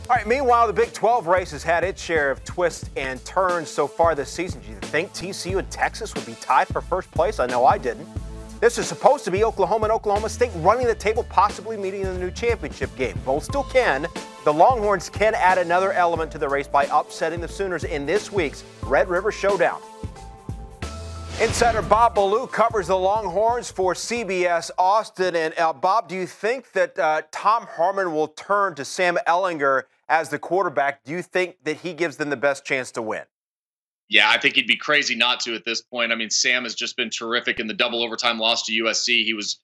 All right, meanwhile, the Big 12 race has had its share of twists and turns so far this season. Do you think TCU and Texas would be tied for first place? I know I didn't. This is supposed to be Oklahoma and Oklahoma State running the table, possibly meeting in the new championship game. Both still can. The Longhorns can add another element to the race by upsetting the Sooners in this week's Red River Showdown. Insider Bob Ballou covers the Longhorns for CBS Austin. And Bob, do you think that Tom Herman will turn to Sam Ehlinger as the quarterback? Do you think that he gives them the best chance to win? Yeah, I think he'd be crazy not to at this point. I mean, Sam has just been terrific in the double overtime loss to USC. He was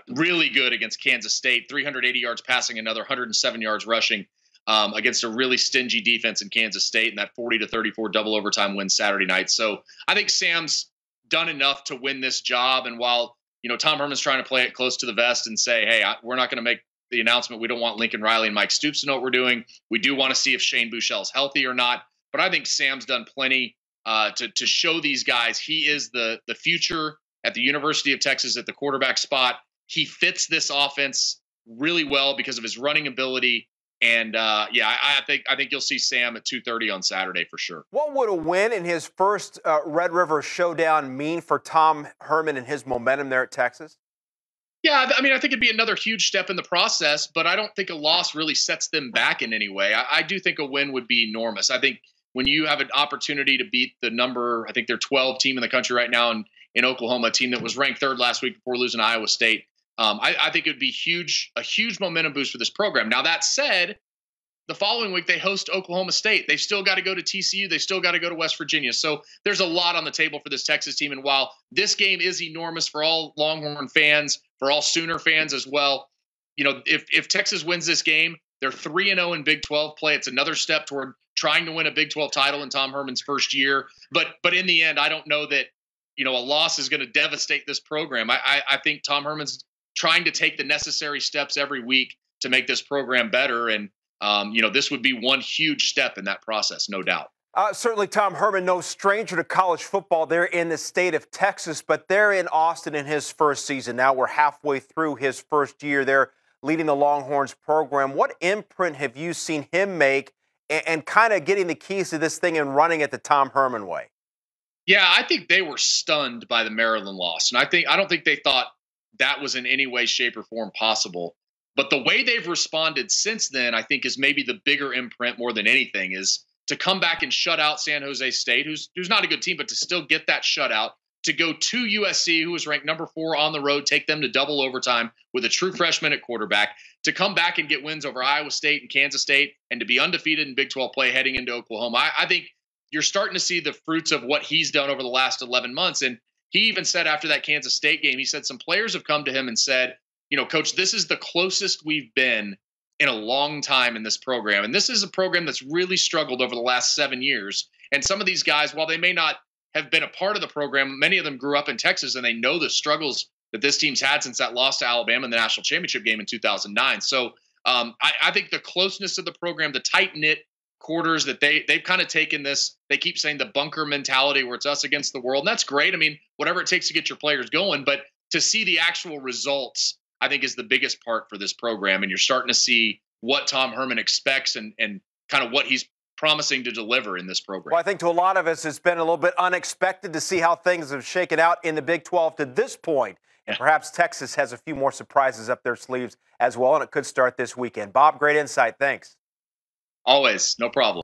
really good against Kansas State, 380 yards passing, another 107 yards rushing against a really stingy defense in Kansas State, and that 40-34 double overtime win Saturday night. So I think Sam's done enough to win this job. And while, Tom Herman's trying to play it close to the vest and say, hey, we're not going to make the announcement. We don't want Lincoln Riley and Mike Stoops to know what we're doing. We do want to see if Shane Buechele's healthy or not. But I think Sam's done plenty to show these guys he is the future at the University of Texas at the quarterback spot. He fits this offense really well because of his running ability. And I think you'll see Sam at 2:30 on Saturday for sure. What would a win in his first Red River Showdown mean for Tom Herman and his momentum there at Texas? Yeah, I mean, I think it'd be another huge step in the process, but I don't think a loss really sets them back in any way. I do think a win would be enormous. I think when you have an opportunity to beat the number, I think they're 12 team in the country right now in Oklahoma, a team that was ranked third last week before losing to Iowa State. I think it would be a huge momentum boost for this program. Now, that said, the following week they host Oklahoma State. They've still got to go to TCU. They still got to go to West Virginia. So there's a lot on the table for this Texas team. And while this game is enormous for all Longhorn fans, for all Sooner fans as well, if Texas wins this game, they're 3-0 in Big 12 play. It's another step toward trying to win a Big 12 title in Tom Herman's first year. But in the end, I don't know that, a loss is going to devastate this program. I think Tom Herman's trying to take the necessary steps every week to make this program better. And, this would be one huge step in that process, no doubt. Certainly, Tom Herman, no stranger to college football. They're in the state of Texas, but they're in Austin in his first season. Now we're halfway through his first year there leading the Longhorns program. What imprint have you seen him make and kind of getting the keys to this thing and running it the Tom Herman way? Yeah, I think they were stunned by the Maryland loss. And I don't think they thought that was in any way, shape, or form possible. But the way they've responded since then, I think, is maybe the bigger imprint more than anything, is to come back and shut out San Jose State, who's not a good team, but to still get that shutout, to go to USC, who was ranked number 4 on the road, take them to double overtime with a true freshman at quarterback, to come back and get wins over Iowa State and Kansas State, and to be undefeated in Big 12 play heading into Oklahoma. I think you're starting to see the fruits of what he's done over the last 11 months. And he even said after that Kansas State game, he said some players have come to him and said, Coach, this is the closest we've been in a long time in this program. And this is a program that's really struggled over the last 7 years. And some of these guys, while they may not have been a part of the program, many of them grew up in Texas and they know the struggles that this team's had since that loss to Alabama in the national championship game in 2009. So I think the closeness of the program, the tight-knit quarters that they've kind of taken this, they keep saying the bunker mentality where it's us against the world. And that's great. I mean, whatever it takes to get your players going, but to see the actual results, I think, is the biggest part for this program. And you're starting to see what Tom Herman expects and kind of what he's promising to deliver in this program. Well, I think to a lot of us, it's been a little bit unexpected to see how things have shaken out in the Big 12 to this point. And perhaps Texas has a few more surprises up their sleeves as well, and it could start this weekend. Bob, great insight. Thanks. Always. No problem.